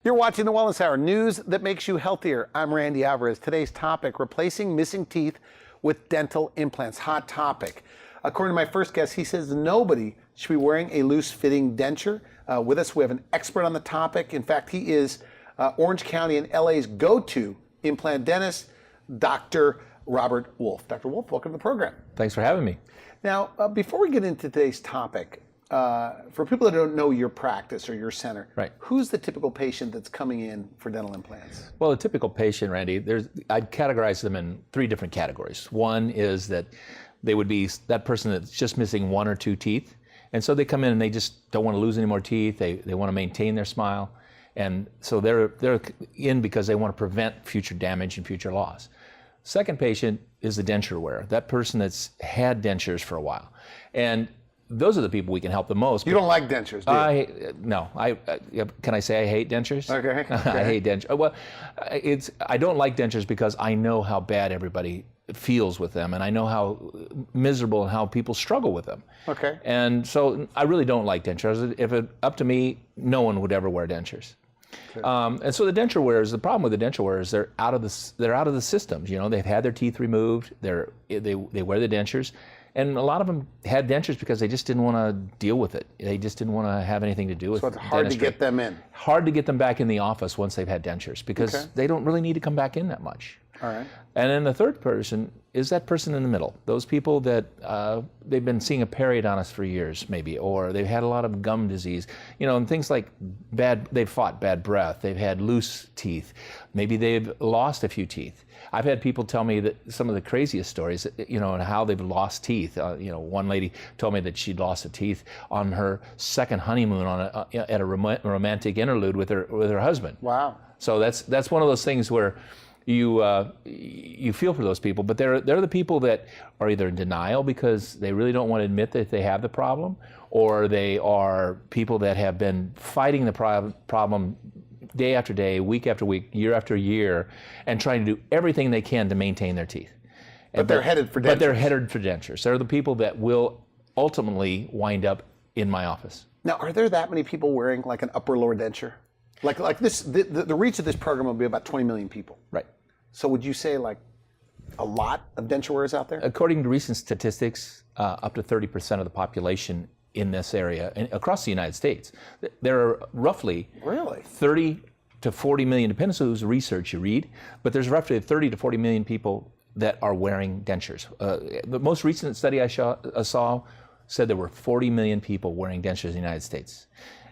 You're watching the Wellness Hour, news that makes you healthier. I'm Randy Alvarez. Today's topic, replacing missing teeth with dental implants. Hot topic. According to my first guest, he says nobody should be wearing a loose-fitting denture. With us, we have an expert on the topic. In fact, he is Orange County and LA's go-to implant dentist, Dr. Robert Wolf. Dr. Wolf, welcome to the program. Thanks for having me. Now, before we get into today's topic, for people that don't know your practice or your center, right, who's the typical patient that's coming in for dental implants? Well, a typical patient, Randy, I'd categorize them in three different categories. One is that they would be that person that's just missing one or two teeth. And so they come in and they just don't want to lose any more teeth. They want to maintain their smile. And so they're in because they want to prevent future damage and future loss. Second patient is the denture wearer, that person that's had dentures for a while. And those are the people we can help the most. You don't like dentures, do you? No. Can I say I hate dentures? Okay. I hate dentures. Well, I don't like dentures because I know how bad everybody feels with them, and I know how miserable and how people struggle with them. Okay. And so I really don't like dentures. If it up to me, no one would ever wear dentures. Okay. And so the denture wearers, the problem with the denture wearers, they're out of the systems. You know, they've had their teeth removed. They wear the dentures. And a lot of them had dentures because they just didn't want to deal with it. They just didn't want to have anything to do with it. So it's hard to get them in. Hard to get them back in the office once they've had dentures because they don't really need to come back in that much. All right. And then the third person is that person in the middle. Those people that they've been seeing a periodontist for years maybe, or they've had a lot of gum disease, you know, and things like they've fought bad breath, they've had loose teeth, maybe they've lost a few teeth. I've had people tell me that some of the craziest stories, you know, and how they've lost teeth. You know, one lady told me that she'd lost a teeth on her second honeymoon at a romantic interlude with her husband. Wow. So that's one of those things where you feel for those people, but they're the people that are either in denial because they really don't want to admit that they have the problem, or they are people that have been fighting the problem day after day, week after week, year after year, and trying to do everything they can to maintain their teeth. But they're headed for dentures. But they're headed for dentures. They're the people that will ultimately wind up in my office. Now, are there that many people wearing like an upper-lower denture? Like this, the reach of this program will be about 20 million people. Right. So would you say like a lot of denture wearers out there? According to recent statistics, up to 30% of the population in this area and across the United States, there are roughly 30 to 40 million, depends on whose research you read, but there's roughly 30 to 40 million people that are wearing dentures. The most recent study I saw said there were 40 million people wearing dentures in the United States.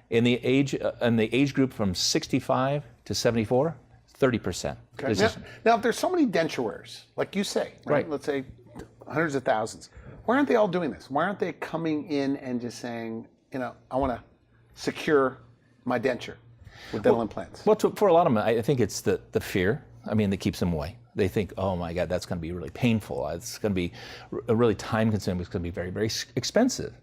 In the age group from 65 to 74, 30%. Okay. Now, if there's so many denture wearers, like you say, right? Let's say hundreds of thousands, why aren't they all doing this? Why aren't they coming in and just saying, you know, I want to secure my denture with dental implants? Well, for a lot of them, I think it's the fear, that keeps them away. They think, oh my God, that's going to be really painful. It's going to be really time consuming. It's going to be very, very expensive.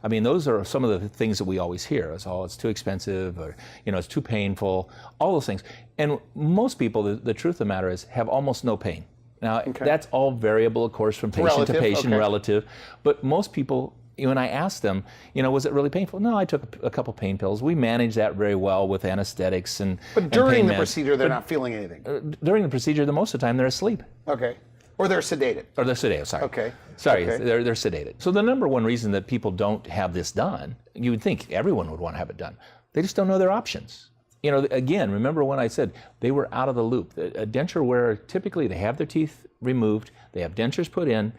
Those are some of the things that we always hear. It's too expensive, or, you know, it's too painful, all those things. And most people, the truth of the matter is, have almost no pain. Now, that's all variable, of course, from patient to patient, relative. But most people, when I ask them, you know, was it really painful? No, I took a couple pain pills. We manage that very well with anesthetics and But during the procedure, they're not feeling anything? During the procedure, most of the time, they're asleep. Okay. Or they're sedated. Or they're sedated, sorry. Okay. Sorry, okay. They're sedated. So the number one reason that people don't have this done, you would think everyone would want to have it done. They just don't know their options. You know, again, remember when I said they were out of the loop. A denture wearer, typically they have their teeth removed, they have dentures put in,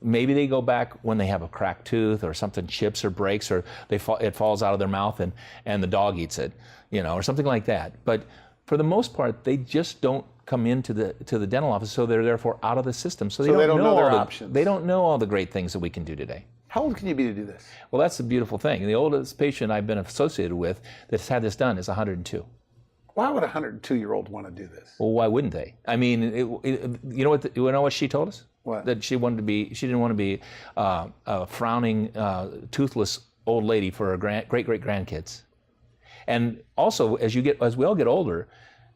maybe they go back when they have a cracked tooth or something chips or breaks, or it falls out of their mouth and the dog eats it, you know, or something like that. But for the most part, they just don't come into the dental office, so they're therefore out of the system. So they don't know their options. They don't know all the great things that we can do today. How old can you be to do this? Well, that's the beautiful thing. The oldest patient I've been associated with that's had this done is 102. Why would a 102-year-old want to do this? Well, why wouldn't they? You know what she told us? What? That she didn't want to be a frowning, toothless old lady for her great grandkids. And also, as we all get older,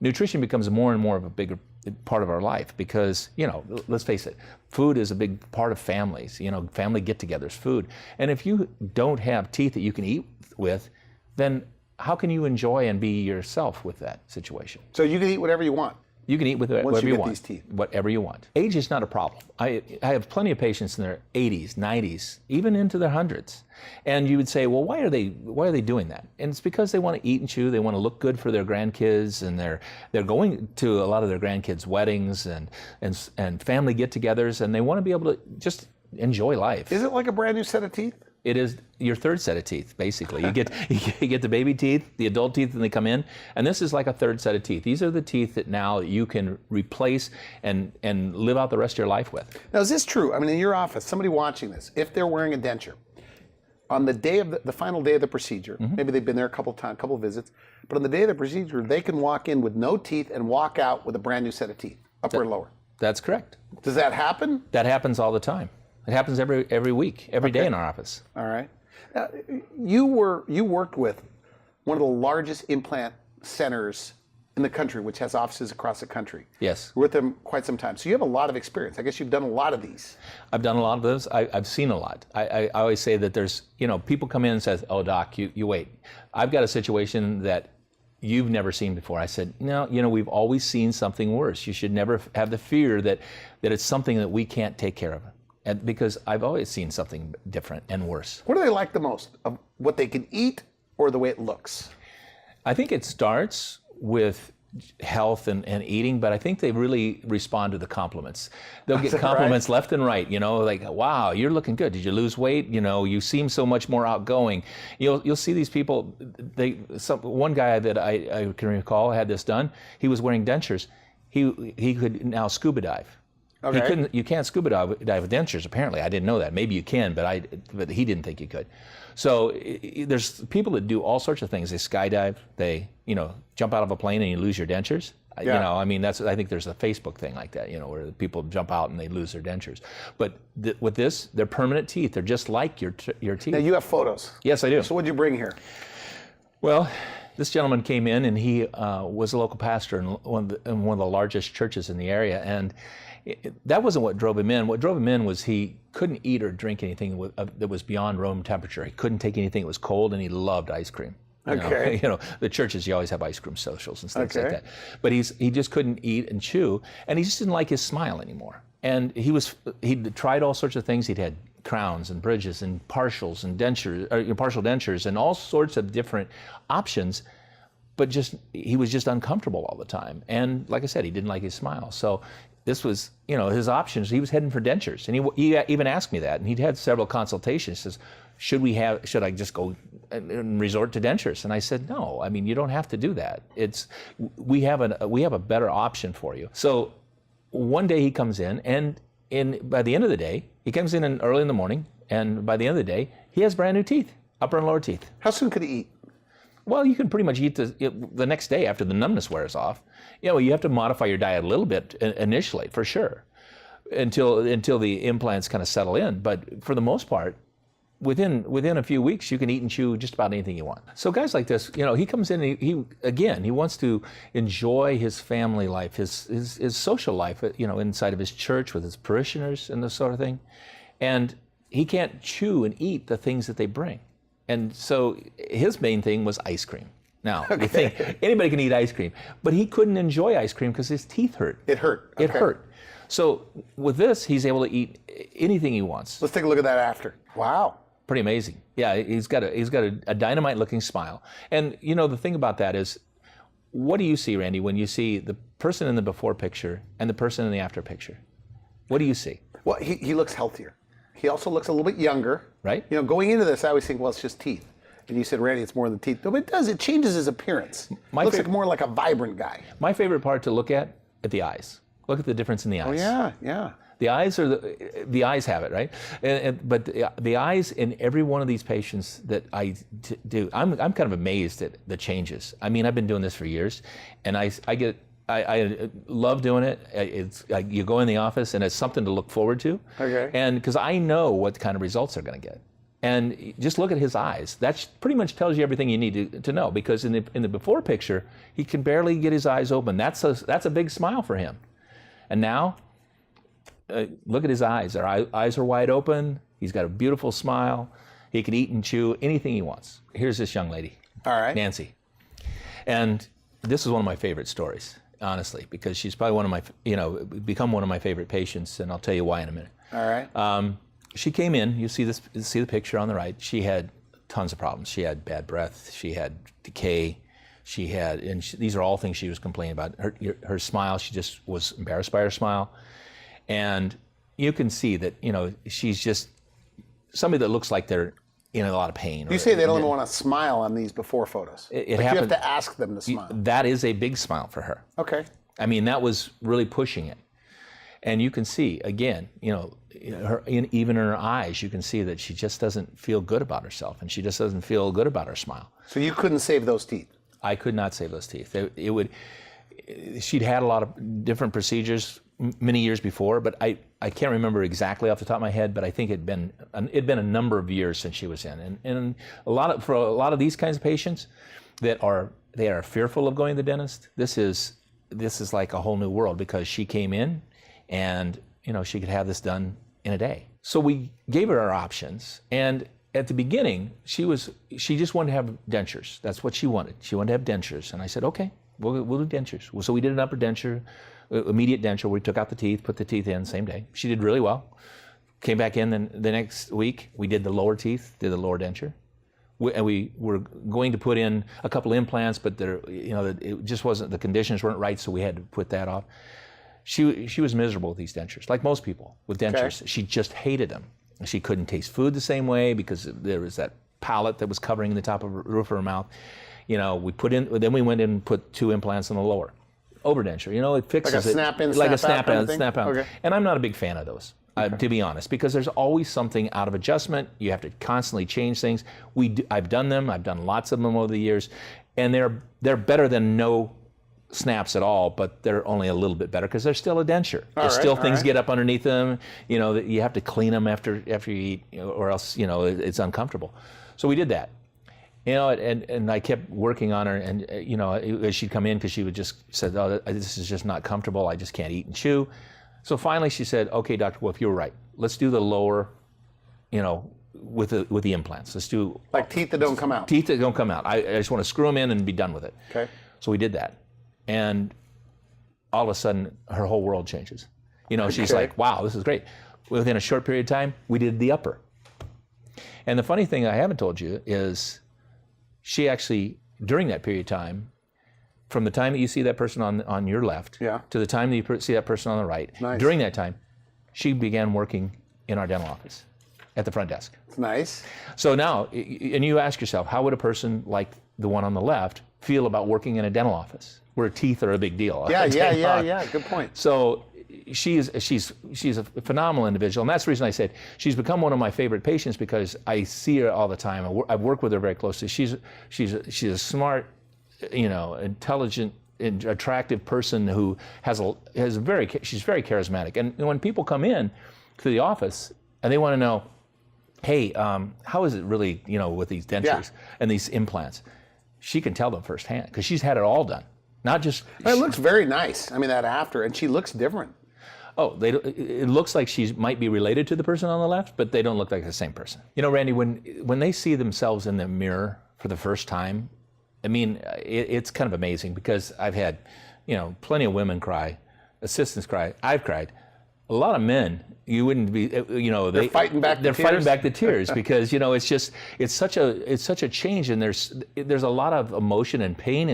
nutrition becomes more and more of a bigger part of our life because, you know, let's face it, food is a big part of families. You know, family get-togethers, food. And if you don't have teeth that you can eat with, then how can you enjoy and be yourself with that situation? So you can eat whatever you want. You can eat with whatever Once you you get want. these teeth. Whatever you want. Age is not a problem. I have plenty of patients in their 80s, 90s, even into their hundreds. And you would say, well, why are they doing that? And it's because they want to eat and chew. They want to look good for their grandkids, and they're going to a lot of their grandkids' weddings and family get-togethers, and they want to be able to just enjoy life. Is it like a brand new set of teeth? It is your third set of teeth, basically. You get the baby teeth, the adult teeth, and they come in, and this is like a third set of teeth. These are the teeth that now you can replace and live out the rest of your life with. Now, is this true? I mean, in your office, somebody watching this, if they're wearing a denture, on the day of the final day of the procedure, maybe they've been there a couple visits, but on the day of the procedure, they can walk in with no teeth and walk out with a brand new set of teeth, upper or lower. That's correct. Does that happen? That happens all the time. It happens every week, every day in our office. All right. Now, you worked with one of the largest implant centers in the country, which has offices across the country. Yes. You were with them quite some time. So you have a lot of experience. I guess you've done a lot of these. I've done a lot of those. I've seen a lot. I always say that there's, people come in and says, oh, doc, you wait. I've got a situation that you've never seen before. I said, no, we've always seen something worse. You should never have the fear that it's something that we can't take care of. And because I've always seen something different and worse. What do they like the most? Of what they can eat or the way it looks? I think it starts with health and eating, but I think they really respond to the compliments. They'll get compliments left and right, like, wow, you're looking good. Did you lose weight? You seem so much more outgoing. You'll see these people, one guy that I can recall had this done, he was wearing dentures. He could now scuba dive. Okay. You can't scuba dive with dentures, apparently. I didn't know that. Maybe you can, but he didn't think you could. So there's people that do all sorts of things. They skydive, they, jump out of a plane and you lose your dentures. Yeah. I think there's a Facebook thing like that, where people jump out and they lose their dentures. But with this, they're permanent teeth. They're just like your teeth. Now you have photos. Yes, I do. So what'd you bring here? Well, this gentleman came in and he was a local pastor in one of the largest churches in the area. And that wasn't what drove him in. What drove him in was he couldn't eat or drink anything that was beyond room temperature. He couldn't take anything that was cold, and he loved ice cream. Okay. The churches, you always have ice cream socials and things like that. But he just couldn't eat and chew, and he just didn't like his smile anymore. And he'd tried all sorts of things. He'd had crowns and bridges and partials and dentures, partial dentures, and all sorts of different options. But he was just uncomfortable all the time. And like I said, he didn't like his smile. So this was, his options. He was heading for dentures, and he even asked me that. And he'd had several consultations. He says, should I just go and resort to dentures? And I said, no. I mean, you don't have to do that. We have a better option for you. So one day he comes in, and by the end of the day, he comes in early in the morning, and by the end of the day, he has brand new teeth, upper and lower teeth. How soon could he eat? Well, you can pretty much eat the next day after the numbness wears off. You have to modify your diet a little bit initially, for sure, until the implants kind of settle in. But for the most part, within a few weeks, you can eat and chew just about anything you want. So guys like this, he comes in, and he wants to enjoy his family life, his social life, inside of his church with his parishioners and this sort of thing. And he can't chew and eat the things that they bring. And so his main thing was ice cream. Now, you think anybody can eat ice cream, but he couldn't enjoy ice cream because his teeth hurt. It hurt. It hurt. So with this, he's able to eat anything he wants. Let's take a look at that after. Wow. Pretty amazing. Yeah, he's got a dynamite-looking smile. And the thing about that is, what do you see, Randy, when you see the person in the before picture and the person in the after picture? What do you see? Well, he looks healthier. He also looks a little bit younger. Right. Going into this, I always think, well, it's just teeth. And you said, Randy, it's more than teeth. No, but it does. It changes his appearance. Looks like more like a vibrant guy. My favorite part to look at the eyes. Look at the difference in the eyes. Oh, yeah, yeah. The eyes the eyes have it, right? But the eyes in every one of these patients that I do, I'm kind of amazed at the changes. I mean, I've been doing this for years, and I love doing it. It's you go in the office, and it's something to look forward to. Okay. And because I know what kind of results they're going to get. And just look at his eyes. That pretty much tells you everything you need to know. Because in the before picture, he can barely get his eyes open. That's a big smile for him. And now, look at his eyes. Their eyes are wide open. He's got a beautiful smile. He can eat and chew anything he wants. Here's this young lady. All right. Nancy. And this is one of my favorite stories, honestly, because she's probably one of my, become one of my favorite patients, and I'll tell you why in a minute. All right. She came in, you see the picture on the right. She had tons of problems. She had bad breath, she had decay, these are all things she was complaining about. Her smile, she just was embarrassed by her smile. And you can see that, she's just somebody that looks like they're in a lot of pain. You say they don't even want to smile on these before photos. It like happens. you have to ask them to smile. That is a big smile for her. Okay. I mean, that was really pushing it. And you can see, again, even in her eyes, you can see that she just doesn't feel good about herself, and she just doesn't feel good about her smile. So you couldn't save those teeth? I could not save those teeth. She'd had a lot of different procedures many years before, but I can't remember exactly off the top of my head, but I think it'd been a number of years since she was in. And for a lot of these kinds of patients they are fearful of going to the dentist, this is like a whole new world, because she came in and she could have this done in a day. So we gave her our options, and at the beginning she just wanted to have dentures. That's what she wanted. She wanted to have dentures, and I said, okay, we'll do dentures. So we did an upper denture, immediate denture, where we took out the teeth, put the teeth in same day. She did really well. Came back in the next week, we did the lower teeth, did the lower denture. And we were going to put in a couple implants, but it just wasn't, the conditions weren't right, so we had to put that off. She was miserable with these dentures, like most people with dentures. Okay. She just hated them. She couldn't taste food the same way because there was that palate that was covering the top of the roof of her mouth. Then we went in and put 2 implants in the lower overdenture. It fixes like a snap in, like snap a out snap out. Okay. And I'm not a big fan of those. To be honest, because there's always something out of adjustment. You have to constantly change things. I've done them. I've done lots of them over the years, and they're better than no snaps at all. But they're only a little bit better because they're still a denture. There's still things get up underneath them. That you have to clean them after you eat, or else it's uncomfortable. So we did that. And I kept working on her, and as she'd come in, because she would just said, "Oh, this is just not comfortable. I just can't eat and chew." So finally she said, okay, Dr. Wolf, you were right. Let's do the lower, with the implants. Let's do... Like teeth that don't come out. Teeth that don't come out. I just want to screw them in and be done with it. Okay. So we did that. And all of a sudden, her whole world changes. She's like, wow, this is great. Within a short period of time, we did the upper. And the funny thing I haven't told you is she actually, during that period of time, from the time that you see that person on your left to the time that you see that person on the right, during that time, she began working in our dental office at the front desk. Nice. So now, and you ask yourself, how would a person like the one on the left feel about working in a dental office where teeth are a big deal? Yeah. Good point. So she's a phenomenal individual, and that's the reason I said she's become one of my favorite patients, because I see her all the time. I've worked with her very closely. She's a smart, intelligent, attractive person who she's very charismatic. And when people come in to the office and they want to know, hey, how is it really, with these dentures and these implants? She can tell them firsthand, because she's had it all done. Not just... It looks very nice. I mean, that after, and she looks different. Oh, it looks like she might be related to the person on the left, but they don't look like the same person. Randy, when they see themselves in the mirror for the first time, I mean, it's kind of amazing, because I've had, plenty of women cry, assistants cry, I've cried. A lot of men, you wouldn't be, they're fighting back the tears. They're fighting back the tears because, it's such a change, and there's a lot of emotion and pain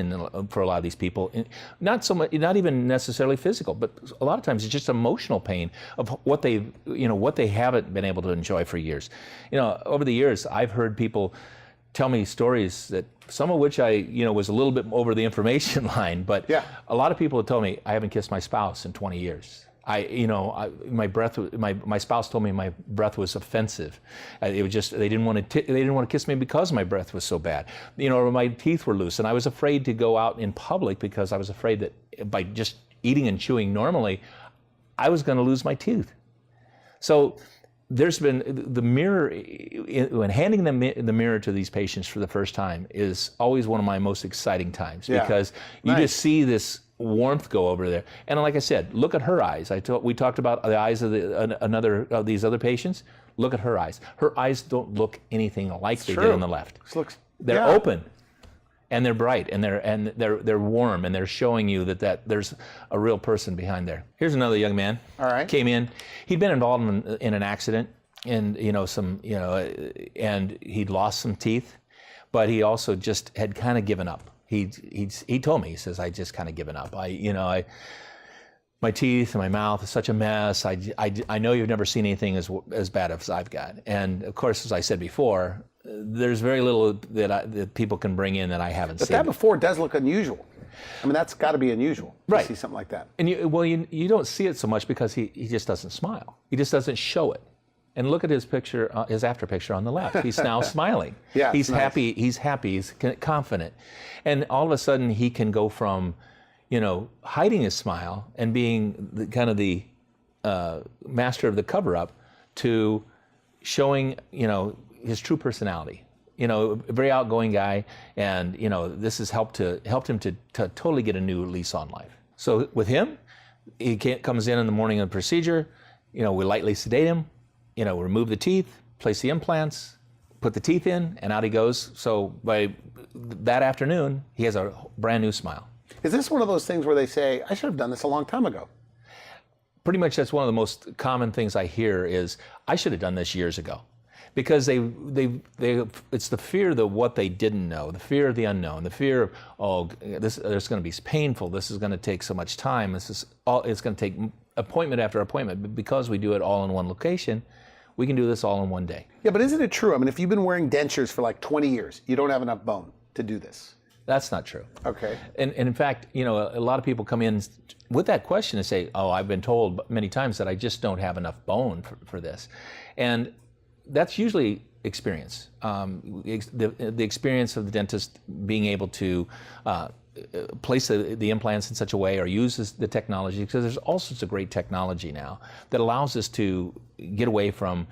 for a lot of these people. Not so much, not even necessarily physical, but a lot of times it's just emotional pain of what they haven't been able to enjoy for years. Over the years, I've heard people tell me stories that some of which I, was a little bit over the information line, but a lot of people have told me I haven't kissed my spouse in 20 years. My spouse told me my breath was offensive. It was just they didn't want to kiss me because my breath was so bad. Or my teeth were loose, and I was afraid to go out in public because I was afraid that by just eating and chewing normally, I was going to lose my tooth. So there's been the mirror, when handing the mirror to these patients for the first time is always one of my most exciting times, because you just see this warmth go over there. And like I said, look at her eyes. We talked about the eyes of another of these other patients. Look at her eyes. Her eyes don't look anything like they did on the left. They're open. and they're bright, and they're warm, and they're showing you that there's a real person behind there. Here's another young man. All right. Came in. He'd been involved in an accident, and and he'd lost some teeth, but he also just had kind of given up. He told me, he says, I just kind of given up. My teeth and my mouth is such a mess. I know you've never seen anything as bad as I've got. And of course, as I said before, there's very little that people can bring in that I haven't seen. But that before does look unusual. I mean, that's got to be unusual to see something like that. And you don't see it so much because he just doesn't smile. He just doesn't show it. And look at his picture, his after picture on the left. He's now smiling. Yeah, he's nice. happy. He's happy. He's confident. And all of a sudden, he can go from, hiding his smile and being the master of the cover-up to showing, his true personality. A very outgoing guy, and this has helped him to totally get a new lease on life. So with him, he comes in the morning of the procedure. We lightly sedate him. Remove the teeth, place the implants, put the teeth in, and out he goes. So by that afternoon, he has a brand new smile. Is this one of those things where they say, I should have done this a long time ago? Pretty much that's one of the most common things I hear is, I should have done this years ago. Because it's the fear of what they didn't know, the fear of the unknown, the fear of, this is going to be painful, this is going to take so much time, it's going to take appointment after appointment. But because we do it all in one location, we can do this all in one day. Yeah, but isn't it true? I mean, if you've been wearing dentures for like 20 years, you don't have enough bone to do this. That's not true. Okay. And in fact, a lot of people come in with that question and say, oh, I've been told many times that I just don't have enough bone for this. And that's usually experience. The experience of the dentist being able to place the implants in such a way or use the technology, because there's all sorts of great technology now that allows us to get away from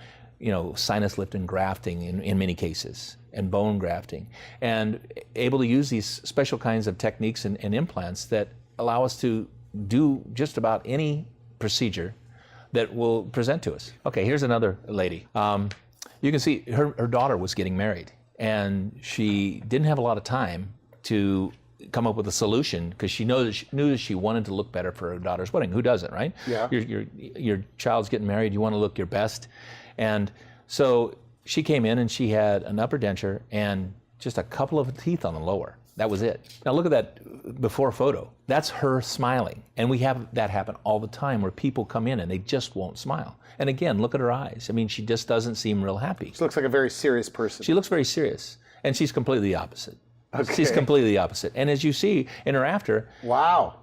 sinus lift and grafting in many cases, and bone grafting, and able to use these special kinds of techniques and implants that allow us to do just about any procedure that will present to us. Okay, here's another lady. You can see her daughter was getting married, and she didn't have a lot of time to come up with a solution because she knew that she wanted to look better for her daughter's wedding. Who doesn't, right? Yeah. Your child's getting married, you want to look your best. And so she came in and she had an upper denture and just a couple of teeth on the lower. That was it. Now look at that before photo. That's her smiling. And we have that happen all the time where people come in and they just won't smile. And again, look at her eyes. I mean, she just doesn't seem real happy. She looks like a very serious person. She looks very serious. And she's completely the opposite. Okay. She's completely the opposite. And as you see in her after, wow.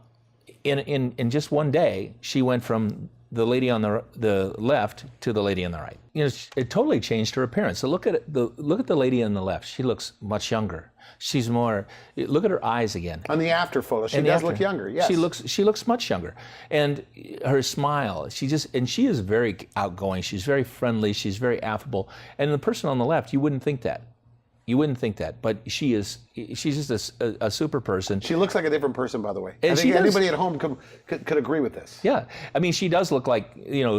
In just one day, she went from the lady on the left to the lady on the right. It totally changed her appearance. So look at the lady on the left. She looks much younger. She's more. Look at her eyes again. On the after photo, she does look younger. Yes. She looks much younger, and her smile. She is very outgoing. She's very friendly. She's very affable. And the person on the left, you wouldn't think that. You wouldn't think that, but she's just a super person. She looks like a different person, by the way. And I think anybody at home could agree with this. Yeah, I mean, she does look like,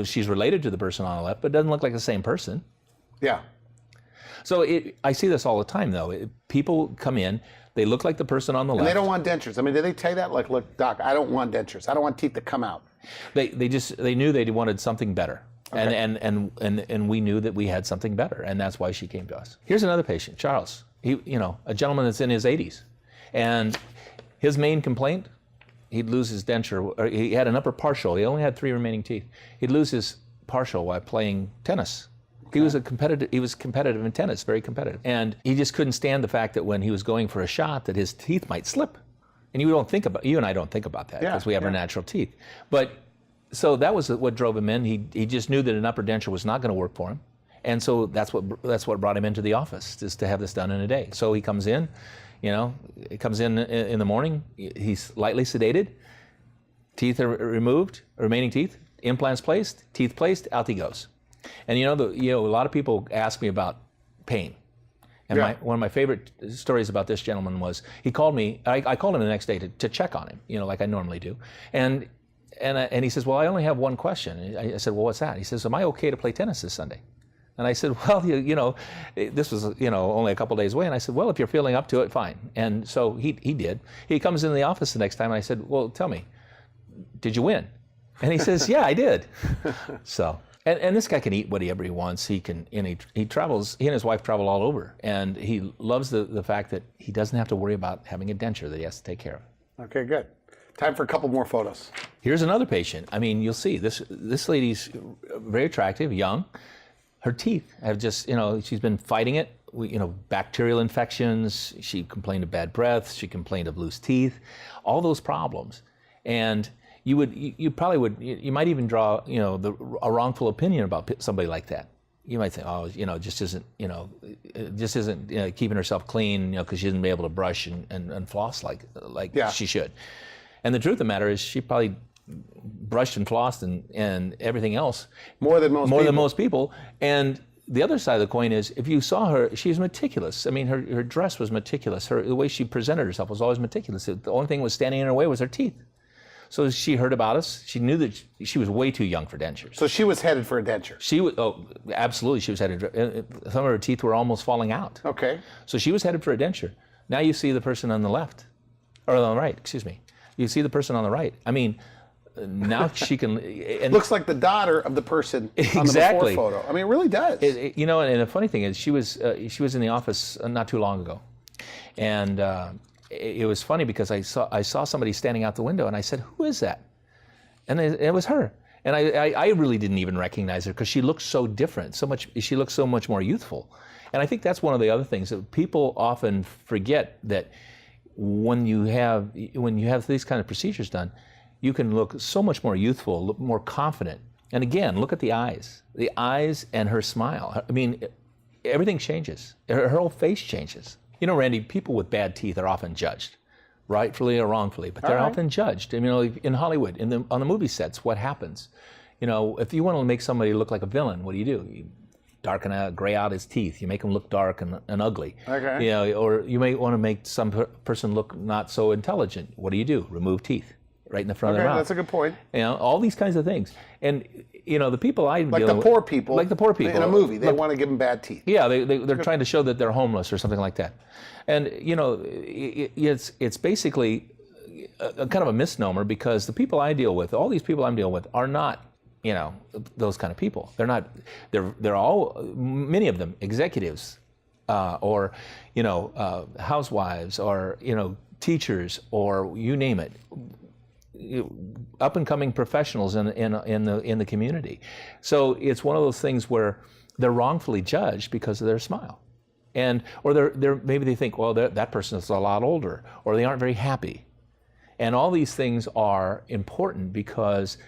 she's related to the person on the left, but doesn't look like the same person. Yeah. So I see this all the time, though. People come in, they look like the person on the left. And they don't want dentures. I mean, did they tell you that? Like, look, doc, I don't want dentures. I don't want teeth to come out. They knew they wanted something better. Okay. And we knew that we had something better, and that's why she came to us. Here's another patient, Charles. He, a gentleman that's in his 80s, and his main complaint, he'd lose his denture. Or he had an upper partial. He only had 3 remaining teeth. He'd lose his partial while playing tennis. Okay. He was competitive in tennis, very competitive, and he just couldn't stand the fact that when he was going for a shot, that his teeth might slip. And you and I don't think about that because we have our natural teeth, but. So that was what drove him in. He just knew that an upper denture was not going to work for him, and so that's what brought him into the office, is to have this done in a day. So he comes in, he comes in the morning. He's lightly sedated, teeth are removed, remaining teeth, implants placed, teeth placed, out he goes. And a lot of people ask me about pain. And one of my favorite stories about this gentleman was he called me. I called him the next day to check on him, like I normally do, and he says, well, I only have one question. I said, well, what's that? He says, am I okay to play tennis this Sunday? And I said, well, this was, only a couple days away. And I said, well, if you're feeling up to it, fine. And so he did. He comes into the office the next time, and I said, well, tell me, did you win? And he says, yeah, I did. So, and this guy can eat whatever he wants. He can, and he travels, he and his wife travel all over. And he loves the fact that he doesn't have to worry about having a denture that he has to take care of. Okay, good. Time for a couple more photos. Here's another patient. I mean, you'll see, this lady's very attractive, young. Her teeth have just, she's been fighting it. Bacterial infections. She complained of bad breath. She complained of loose teeth. All those problems. And you might even draw, a wrongful opinion about somebody like that. You might think, oh, just isn't keeping herself clean, because she isn't able to brush and floss like she should. And the truth of the matter is, she probably brushed and flossed and everything else more than most people. And the other side of the coin is, if you saw her, she was meticulous. I mean, her dress was meticulous. The way she presented herself was always meticulous. The only thing that was standing in her way was her teeth. So she heard about us. She knew that she was way too young for dentures. So she was headed for a denture. She was, absolutely, she was headed. Some of her teeth were almost falling out. Okay. So she was headed for a denture. Now you see the person on the left, or on the right, excuse me. You see the person on the right. I mean, now she can. And looks like the daughter of the person on the before photo. I mean, it really does. And the funny thing is, she was in the office not too long ago, and it was funny because I saw somebody standing out the window, and I said, "Who is that?" And it was her. And I really didn't even recognize her because she looked so different. She looked so much more youthful. And I think that's one of the other things that people often forget, that when you have these kind of procedures done, you can look so much more youthful, look more confident. And again, look at the eyes and her smile. I mean, everything changes. Her whole face changes. Randy, people with bad teeth are often judged, rightfully or wrongfully, but they're often judged. I mean, in Hollywood, on the movie sets, what happens? If you want to make somebody look like a villain, what do? You darken out, gray out his teeth. You make him look dark and ugly. Okay. Or you may want to make some person look not so intelligent. What do? Remove teeth right in the front of their mouth. That's a good point. All these kinds of things. And the people I like the poor people in a movie, they want to give them bad teeth. Yeah, they're trying to show that they're homeless or something like that. And it's basically a kind of a misnomer, because the people I deal with, all these people I'm dealing with, are not those kind of people. They're not. They're all, many of them, executives, or housewives, or teachers, or you name it, up and coming professionals in the community. So it's one of those things where they're wrongfully judged because of their smile, or maybe they think, well, that person is a lot older, or they aren't very happy, and all these things are important, because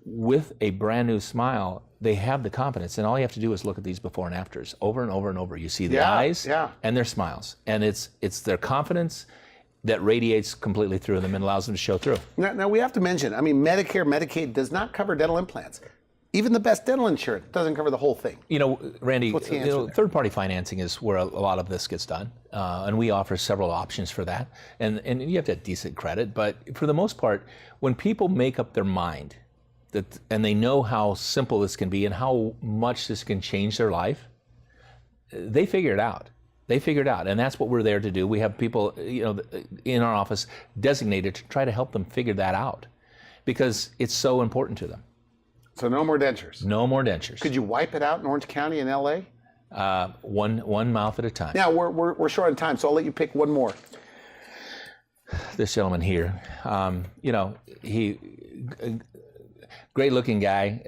with a brand new smile, they have the confidence, and all you have to do is look at these before and afters over and over and over. You see the eyes and their smiles, and it's their confidence that radiates completely through them and allows them to show through. Now we have to mention, I mean, Medicare, Medicaid does not cover dental implants. Even the best dental insurance doesn't cover the whole thing. Randy, what's the answer there? Third-party financing is where a lot of this gets done, and we offer several options for that. And you have to have decent credit, but for the most part, when people make up their mind and they know how simple this can be and how much this can change their life, they figure it out. And that's what we're there to do. We have people, in our office designated to try to help them figure that out, because it's so important to them. So no more dentures. No more dentures. Could you wipe it out in Orange County and LA? One mouth at a time. Now we're short on time, so I'll let you pick one more. This gentleman here, he, great-looking guy.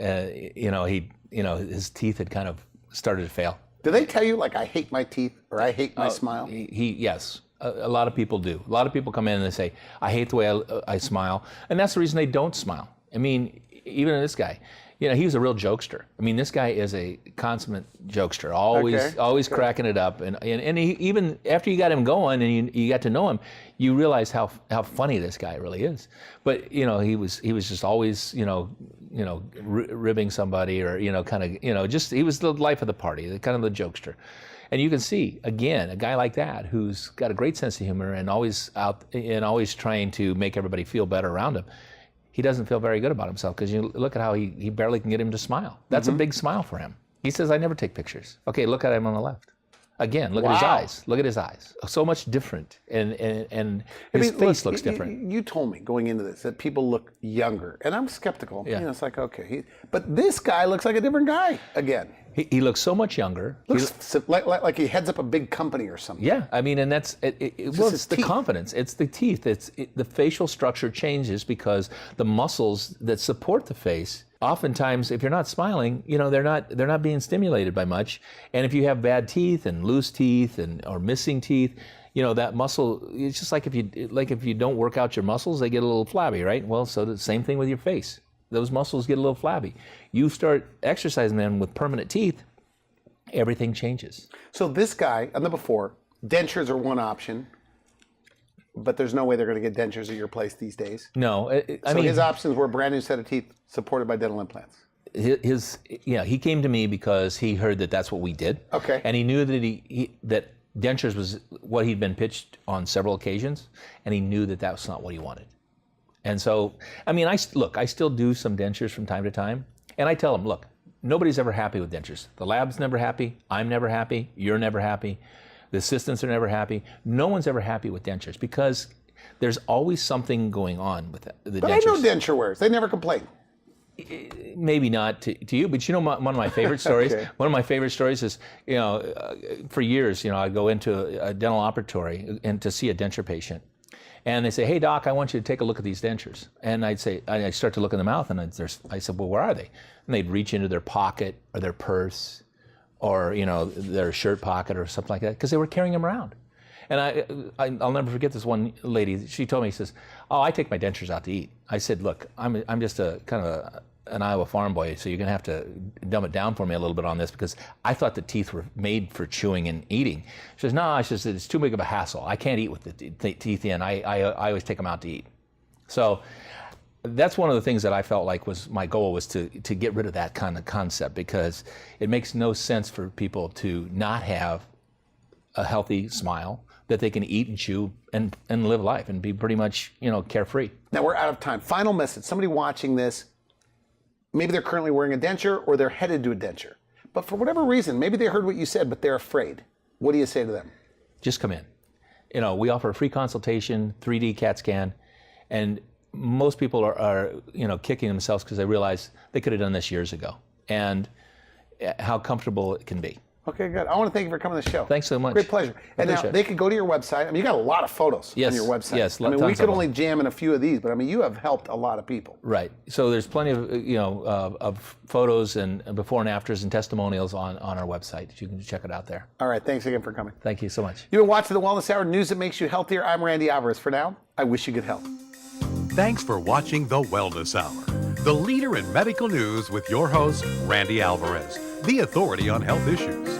His teeth had kind of started to fail. Do they tell you, like, I hate my teeth, or I hate my smile? Yes. A lot of people do. A lot of people come in and they say, I hate the way I smile. And that's the reason they don't smile. I mean, even this guy, he was a real jokester. I mean, this guy is a consummate jokester, always cracking it up. And he, even after you got him going and you got to know him, you realize how funny this guy really is. But he was just always ribbing somebody, or he was the life of the party, kind of the jokester. And you can see, again, a guy like that who's got a great sense of humor and always trying to make everybody feel better around him. He doesn't feel very good about himself, because you look at how he barely can get him to smile. That's a big smile for him. He says, I never take pictures. Okay, look at him on the left. Again, look at his eyes. Look at his eyes. So much different, and his face looks different. You told me going into this that people look younger, and I'm skeptical. It's like, okay, but this guy looks like a different guy again. He looks so much younger. Looks like he heads up a big company or something. Yeah, I mean, and that's it's the confidence. It's the teeth. The facial structure changes because the muscles that support the face. Oftentimes, if you're not smiling, they're not being stimulated by much. And if you have bad teeth and loose teeth or missing teeth, that muscle. It's just like if you don't work out your muscles, they get a little flabby, right? Well, so the same thing with your face. Those muscles get a little flabby. You start exercising them with permanent teeth, everything changes. So this guy, on the before, dentures are one option, but there's no way they're going to get dentures at your place these days. No, I mean his options were a brand new set of teeth supported by dental implants. He came to me because he heard that that's what we did. Okay. And he knew that that dentures was what he'd been pitched on several occasions, and he knew that was not what he wanted. And so, I mean, I still do some dentures from time to time, and I tell them, look, nobody's ever happy with dentures. The lab's never happy. I'm never happy. You're never happy. The assistants are never happy. No one's ever happy with dentures because there's always something going on with the dentures. But I know denture wearers. They never complain. Maybe not to you, but one of my favorite stories. Okay. One of my favorite stories is, for years, I go into a dental operatory and to see a denture patient. And they say, hey, doc, I want you to take a look at these dentures. And I start to look in the mouth, and I said, well, where are they? And they'd reach into their pocket or their purse or, their shirt pocket or something like that, because they were carrying them around. And I'll never forget this one lady. She told me, she says, oh, I take my dentures out to eat. I said, look, I'm just a kind of an Iowa farm boy, so you're going to have to dumb it down for me a little bit on this because I thought the teeth were made for chewing and eating. She says, no, it's too big of a hassle. I can't eat with the teeth in. I always take them out to eat. So that's one of the things that I felt like was my goal was to get rid of that kind of concept because it makes no sense for people to not have a healthy smile that they can eat and chew and live life and be pretty much, carefree. Now we're out of time. Final message. Somebody watching this, maybe they're currently wearing a denture or they're headed to a denture. But for whatever reason, maybe they heard what you said, but they're afraid. What do you say to them? Just come in. We offer a free consultation, 3D CAT scan, and most people are kicking themselves because they realize they could have done this years ago and how comfortable it can be. Okay, good. I want to thank you for coming to the show. Thanks so much. Great pleasure. And now they could go to your website. I mean, you got a lot of photos on your website. Yes, I mean, we could only jam in a few of these, but I mean, you have helped a lot of people. Right. So there's plenty of of photos and before and afters and testimonials on our website. You can check it out there. All right. Thanks again for coming. Thank you so much. You've been watching the Wellness Hour, news that makes you healthier. I'm Randy Alvarez. For now, I wish you good health. Thanks for watching the Wellness Hour, the leader in medical news with your host, Randy Alvarez, the authority on health issues.